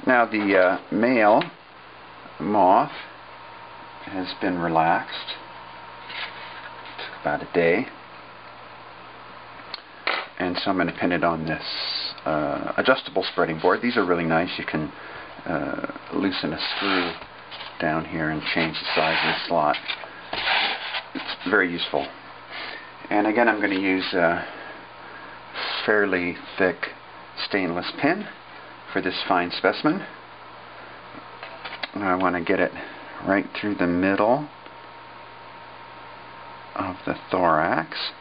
Now the male moth has been relaxed. It took about a day. And so I'm going to pin it on this adjustable spreading board. These are really nice. You can loosen a screw down here and change the size of the slot. It's very useful. And again, I'm going to use a fairly thick stainless pin for this fine specimen. And I want to get it right through the middle of the thorax,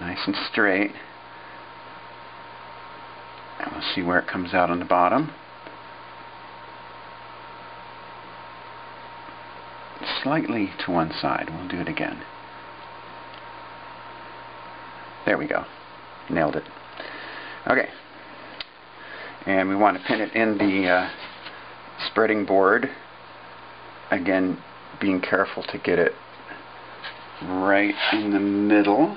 nice and straight, and we'll see where it comes out on the bottom. Slightly to one side. We'll do it again. There we go. Nailed it. Okay. And we want to pin it in the spreading board. Again, being careful to get it right in the middle.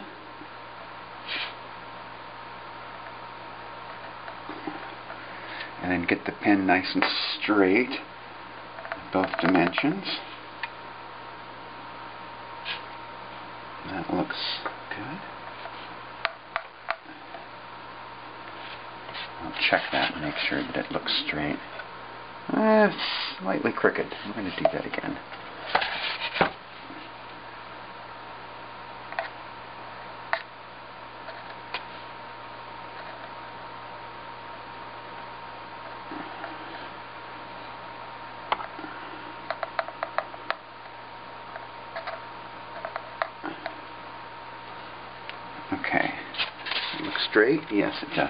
And then get the pin nice and straight in both dimensions. That looks good. I'll check that and make sure that it looks straight. Slightly crooked. I'm going to do that again. Okay. It looks straight? Yes, it does.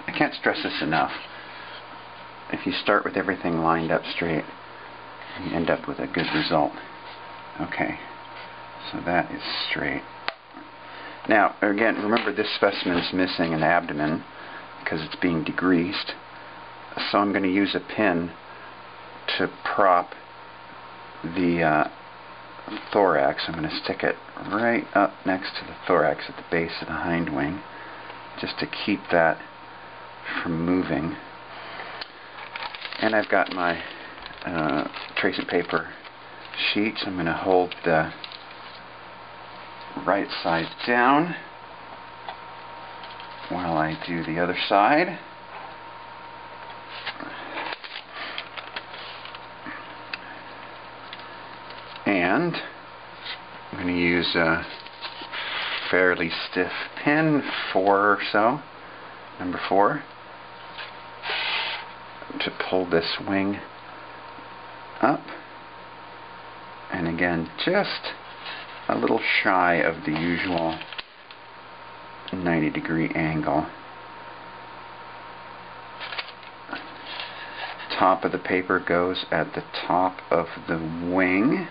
I can't stress this enough. If you start with everything lined up straight, you end up with a good result. Okay, so that is straight. Now, again, remember this specimen is missing an abdomen because it's being degreased. So I'm going to use a pin to prop the thorax. I'm going to stick it right up next to the thorax at the base of the hind wing, just to keep that from moving. And I've got my tracing paper sheets. I'm going to hold the right side down while I do the other side. And I'm going to use a fairly stiff pin, 4 or so, number 4, to pull this wing up. And again, just a little shy of the usual 90-degree angle. Top of the paper goes at the top of the wing.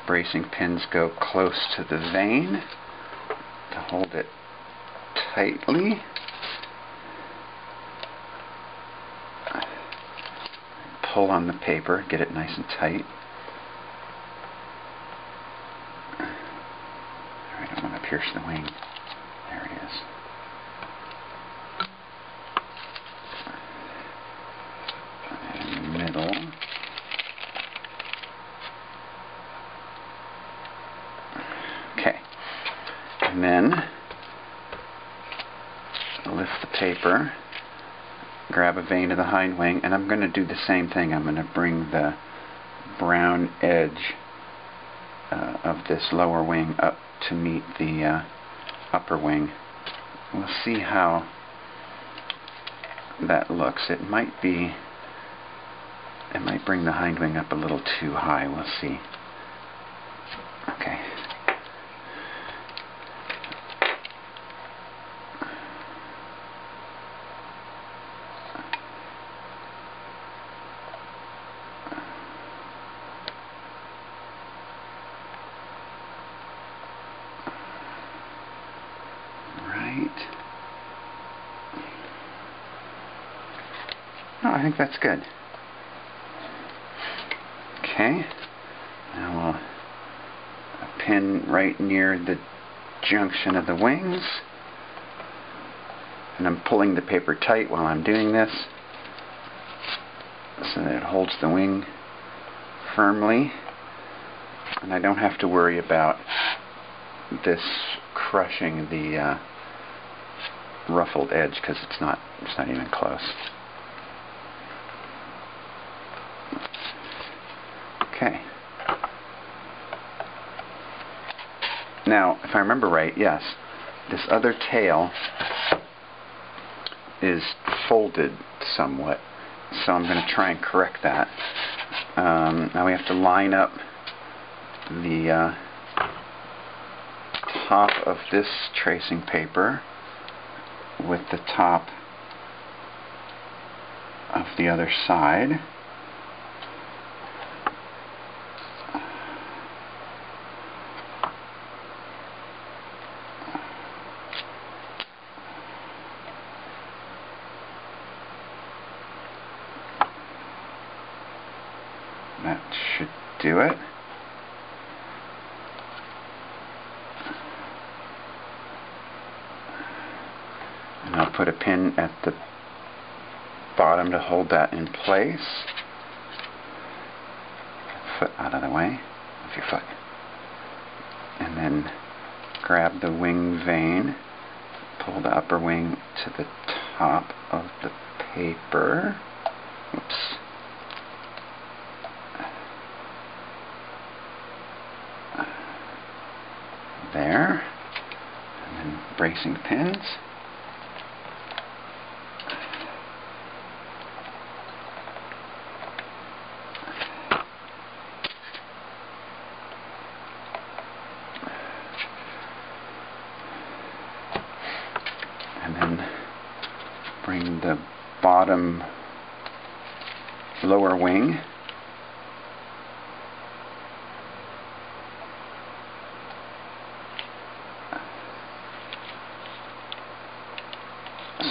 Bracing pins go close to the vein to hold it tightly. Pull on the paper, get it nice and tight. I don't want to pierce the wing. There it is. In the middle. Okay. And then lift the paper, grab a vein of the hind wing, and I'm going to do the same thing. I'm going to bring the brown edge of this lower wing up to meet the upper wing. We'll see how that looks. It might bring the hind wing up a little too high. We'll see. Okay. Oh, I think that's good. Okay. Now we'll pin right near the junction of the wings, and I'm pulling the paper tight while I'm doing this so that it holds the wing firmly, and I don't have to worry about this crushing the ruffled edge, because it's not even close. Okay. Now, if I remember right, yes, this other tail is folded somewhat, so I'm going to try and correct that. Now we have to line up the top of this tracing paper with the top of the other side. That should do it. And I'll put a pin at the bottom to hold that in place. Foot out of the way of your foot. And then grab the wing vane, pull the upper wing to the top of the paper. Oops. There. And then bracing pins. And then bring the bottom lower wing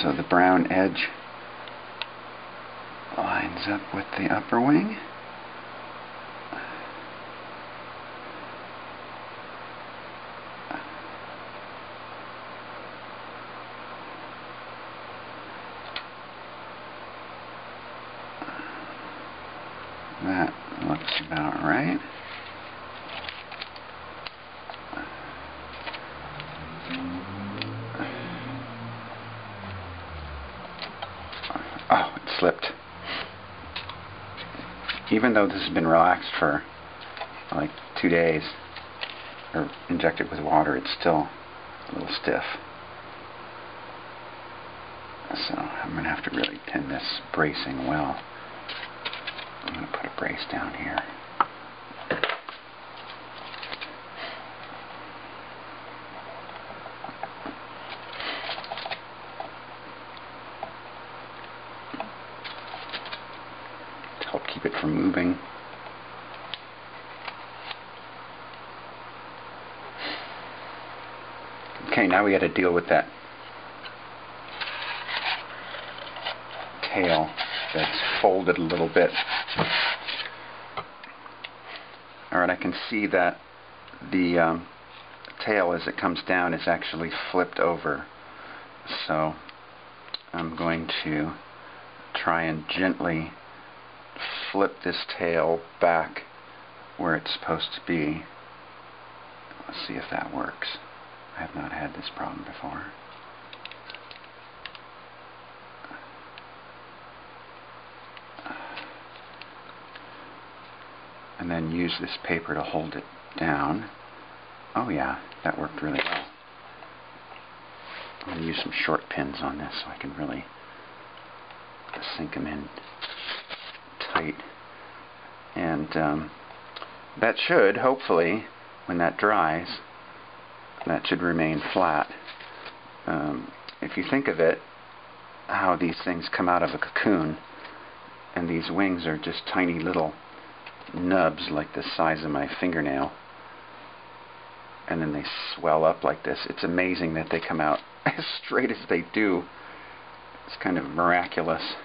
so the brown edge lines up with the upper wing. That looks about right. Oh, it slipped. Even though this has been relaxed for like 2 days, or injected with water, it's still a little stiff. So I'm going to have to really pin this bracing well. I'm going to put a brace down here. To help keep it from moving. Okay, now we got to deal with that tail that's folded a little bit. Alright, I can see that the tail as it comes down is actually flipped over. So I'm going to try and gently flip this tail back where it's supposed to be. Let's see if that works. I have not had this problem before. And then use this paper to hold it down. Oh yeah, that worked really well. I'm going to use some short pins on this so I can really sink them in tight. And that should, hopefully, when that dries, that should remain flat. If you think of it, how these things come out of a cocoon, and these wings are just tiny little nubs like the size of my fingernail, and then they swell up like this. It's amazing that they come out as straight as they do. It's kind of miraculous.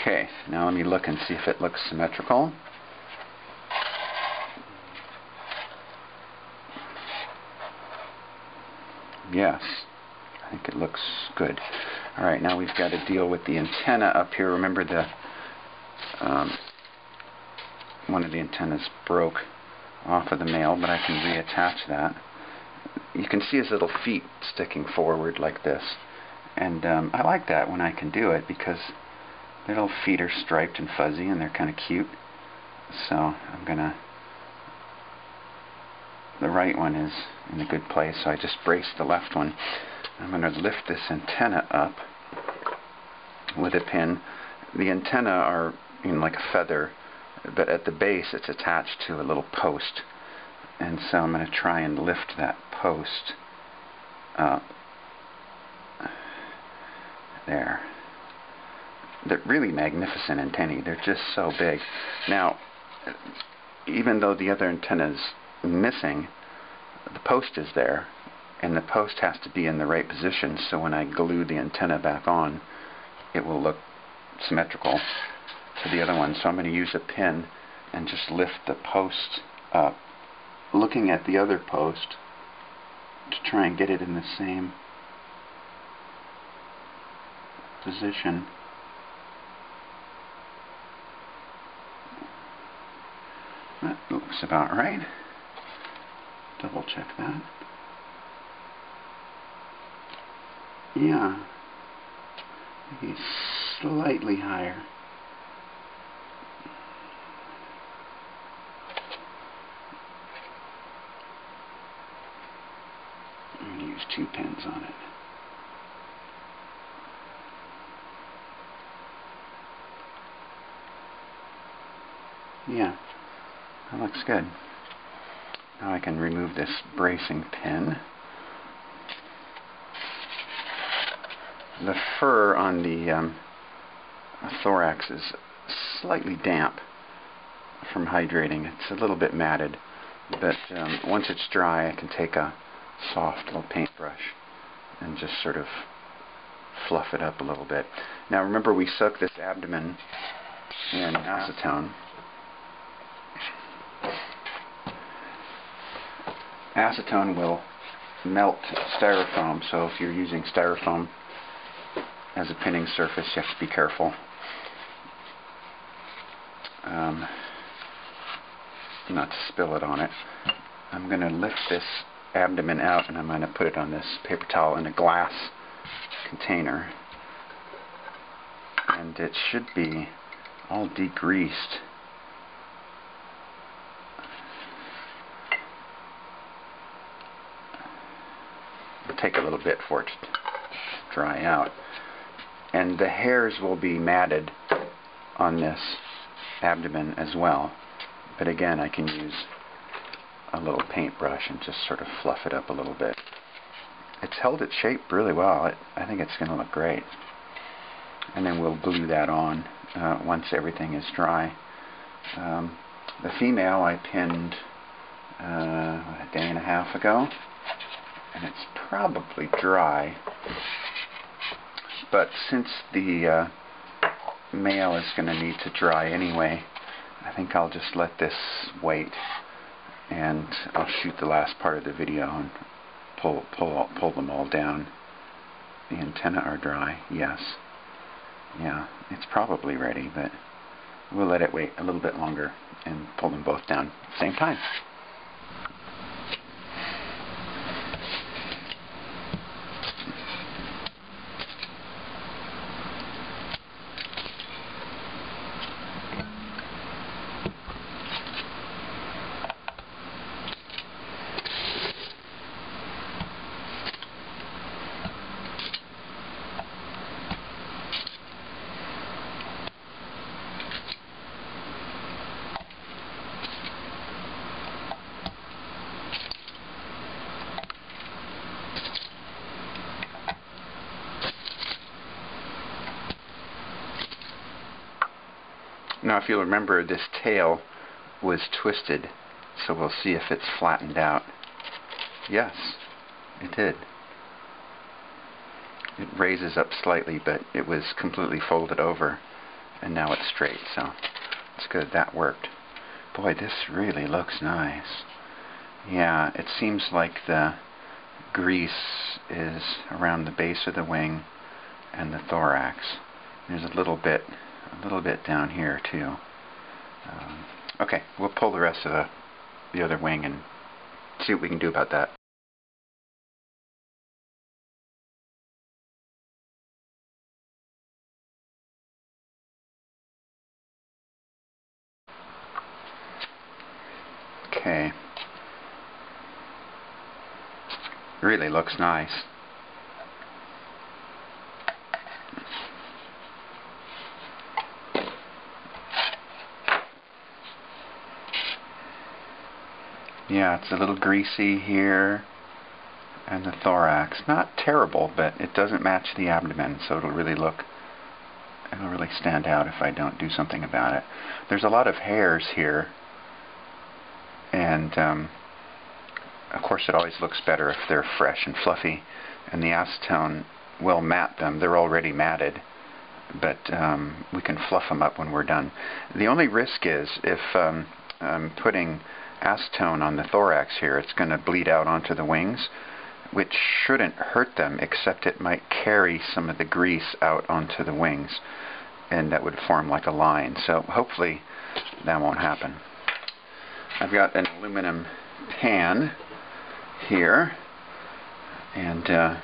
Okay, now let me look and see if it looks symmetrical. Yes, I think it looks good. Alright, now we've got to deal with the antenna up here. Remember the one of the antennas broke off of the male, but I can reattach that. You can see his little feet sticking forward like this, and I like that when I can do it because their little feet are striped and fuzzy and they're kind of cute. So I'm gonna, the right one is in a good place, so I just brace the left one. I'm gonna lift this antenna up with a pin. The antenna are like a feather, but at the base it's attached to a little post, and so I'm going to try and lift that post up. There. They're really magnificent antennae. They're just so big. Now, even though the other antenna is missing, the post is there, and the post has to be in the right position, so when I glue the antenna back on, it will look symmetrical to the other one. So I'm going to use a pin and just lift the post up, looking at the other post to try and get it in the same position. That looks about right. Double check that. Yeah, maybe slightly higher. I'm going to use 2 pins on it. Yeah, that looks good. Now I can remove this bracing pin. The fur on the thorax is slightly damp from hydrating. It's a little bit matted, but once it's dry I can take a soft little paintbrush and just sort of fluff it up a little bit. Now remember, we soak this abdomen in acetone. Acetone will melt styrofoam, so if you're using styrofoam as a pinning surface, you have to be careful. Not to spill it on it. I'm going to lift this abdomen out and I'm going to put it on this paper towel in a glass container. And it should be all degreased. It'll take a little bit for it to dry out. And the hairs will be matted on this abdomen as well. But again, I can use a little paintbrush and just sort of fluff it up a little bit. It's held its shape really well. I think it's going to look great. And then we'll glue that on once everything is dry. The female I pinned a day and a half ago, and it's probably dry. But since the male is going to need to dry anyway, I think I'll just let this wait, and I'll shoot the last part of the video and pull them all down. The antennae are dry, yes. Yeah, it's probably ready, but we'll let it wait a little bit longer and pull them both down at the same time. Now if you'll remember, this tail was twisted, so we'll see if it's flattened out. Yes, it did. It raises up slightly, but it was completely folded over. and now it's straight, so it's good. That worked. Boy, this really looks nice. Yeah, it seems like the grease is around the base of the wing and the thorax. There's a little bit down here too. Okay, we'll pull the rest of the other wing and see what we can do about that. Okay. Really looks nice. Yeah, it's a little greasy here, and the thorax. Not terrible, but it doesn't match the abdomen, so it'll really stand out if I don't do something about it. There's a lot of hairs here, and of course it always looks better if they're fresh and fluffy, and the acetone will matte them. They're already matted, but we can fluff them up when we're done. The only risk is if I'm putting acetone on the thorax here, it's going to bleed out onto the wings, which shouldn't hurt them, except it might carry some of the grease out onto the wings, and that would form like a line. So hopefully that won't happen. I've got an aluminum pan here, and I'll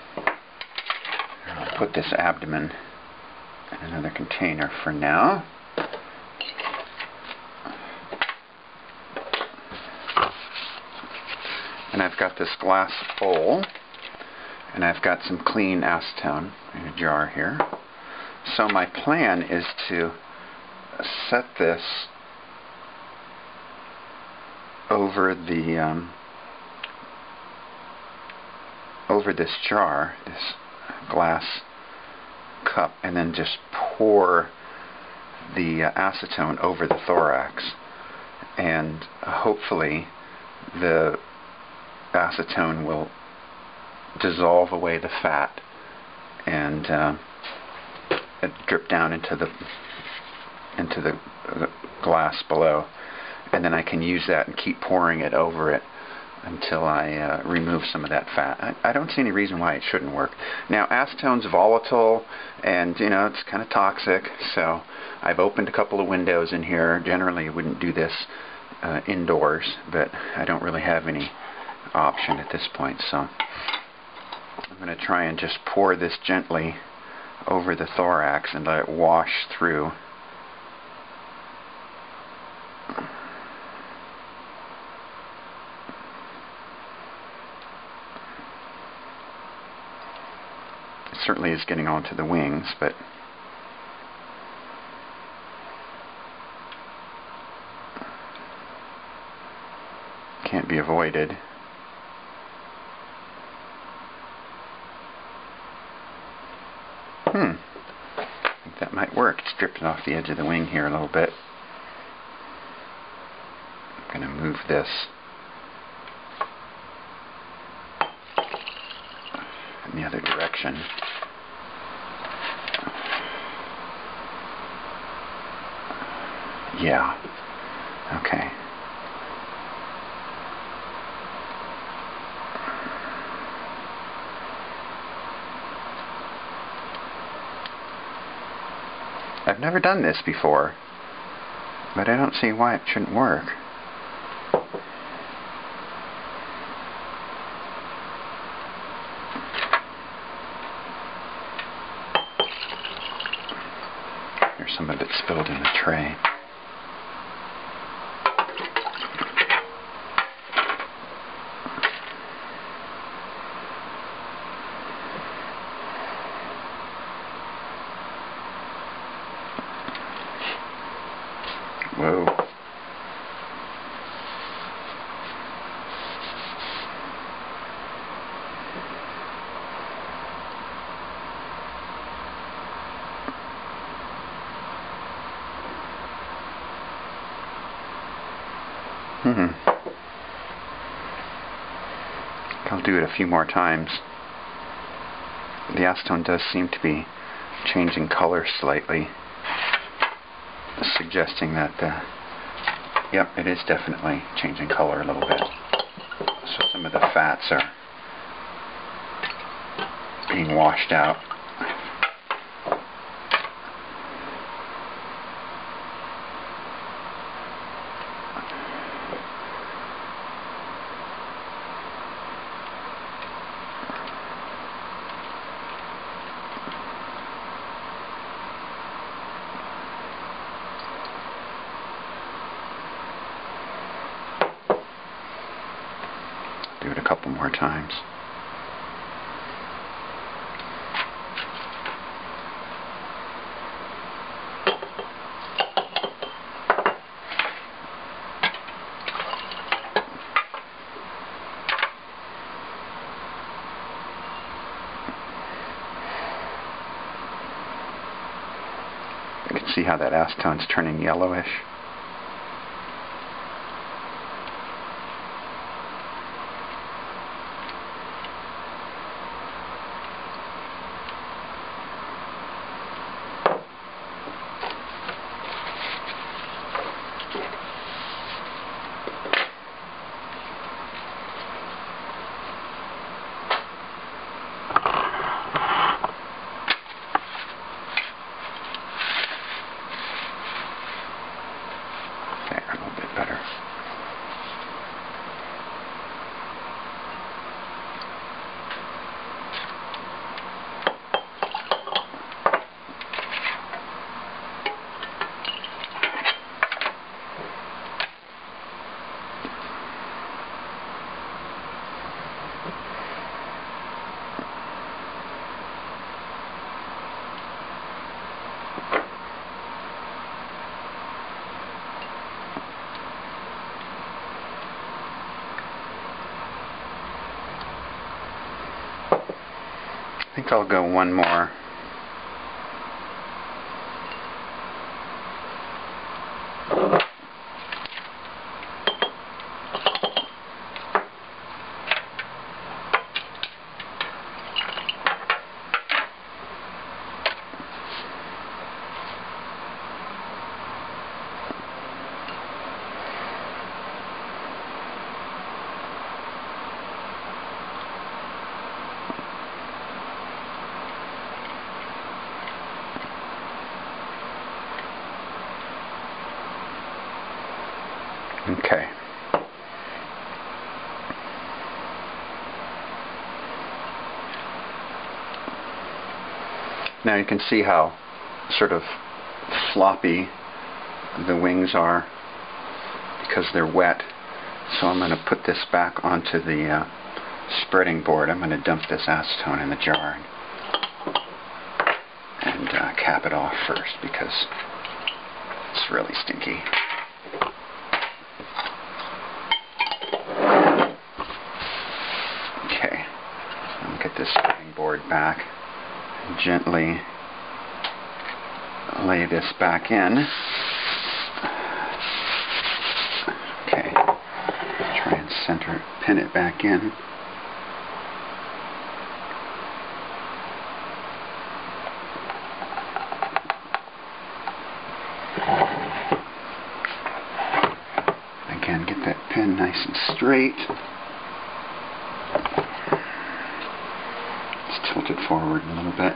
put this abdomen in another container for now. And I've got this glass bowl, and I've got some clean acetone in a jar here. So my plan is to set this over the over this jar, this glass cup, and then just pour the acetone over the thorax, and hopefully the acetone will dissolve away the fat and drip down into the glass below, and then I can use that and keep pouring it over it until I remove some of that fat. I don't see any reason why it shouldn't work. Now, acetone's volatile, and it's kind of toxic, so I've opened a couple of windows in here. Generally I wouldn't do this indoors, but I don't really have any option at this point, so I'm going to try and just pour this gently over the thorax and let it wash through. It certainly is getting onto the wings, but can't be avoided. I think that might work. It's dripping off the edge of the wing here a little bit. I'm going to move this in the other direction. Yeah. Okay. I've never done this before, but I don't see why it shouldn't work. There's some of it spilled in the tray. Whoa. I'll do it a few more times. The acetone does seem to be changing color slightly. suggesting that, yep, it is definitely changing color a little bit. So some of the fats are being washed out. Do it a couple more times. You can see how that acetone's turning yellowish. I think I'll go one more. Okay. Now you can see how sort of floppy the wings are because they're wet. So I'm going to put this back onto the spreading board. I'm going to dump this acetone in the jar and cap it off first because it's really stinky. Okay, I'll get this spreading board back and gently lay this back in. Okay, try and center, pin it back in. Again, get that pin nice and straight. It's tilted forward a little bit.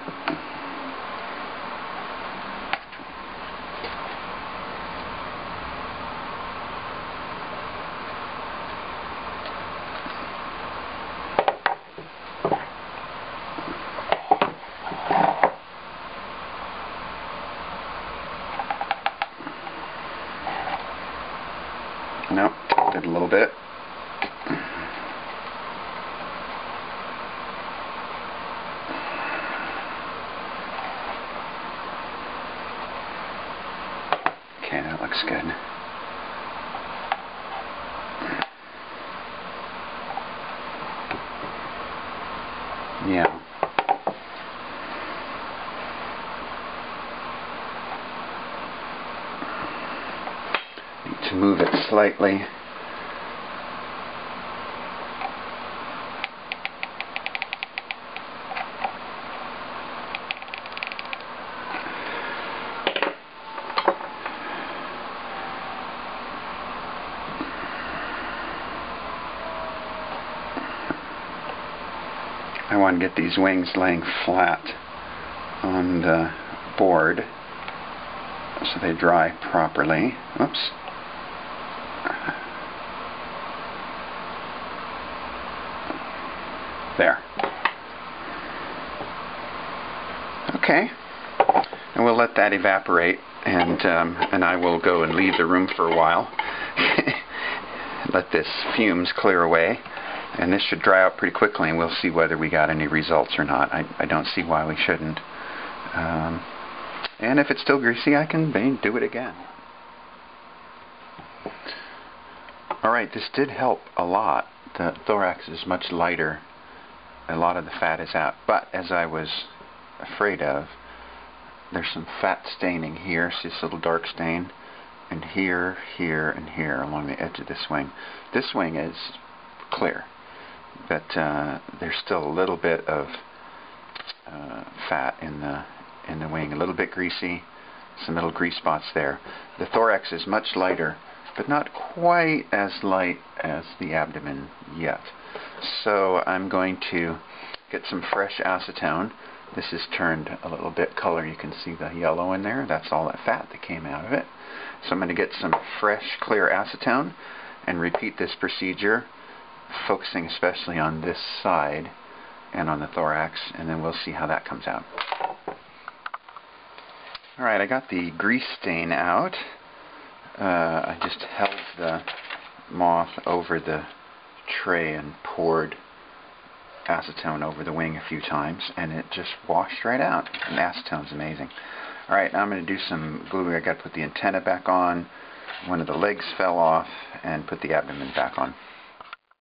Nope, tilted a little bit. Okay, that looks good. Yeah. Need to move it slightly. want to get these wings laying flat on the board so they dry properly. Oops. There. Okay. And we'll let that evaporate, and I will go and leave the room for a while. Let this fumes clear away, and this should dry out pretty quickly, and we'll see whether we got any results or not. I don't see why we shouldn't. And if it's still greasy, I can do it again. Alright, this did help a lot. The thorax is much lighter. A lot of the fat is out. But as I was afraid of, there's some fat staining here. See this little dark stain? And here, here, and here along the edge of this wing. This wing is clear, but there's still a little bit of fat in the wing, a little bit greasy, some little grease spots there. The thorax is much lighter, but not quite as light as the abdomen yet. So I'm going to get some fresh acetone. This is turned a little bit color. You can see the yellow in there. That's all that fat that came out of it. So I'm going to get some fresh, clear acetone and repeat this procedure, focusing especially on this side and on the thorax, and then we'll see how that comes out. Alright, I got the grease stain out. I just held the moth over the tray and poured acetone over the wing a few times, and it just washed right out. And acetone's amazing. Alright, now I'm going to do some glue. I got to put the antenna back on, one of the legs fell off, and put the abdomen back on.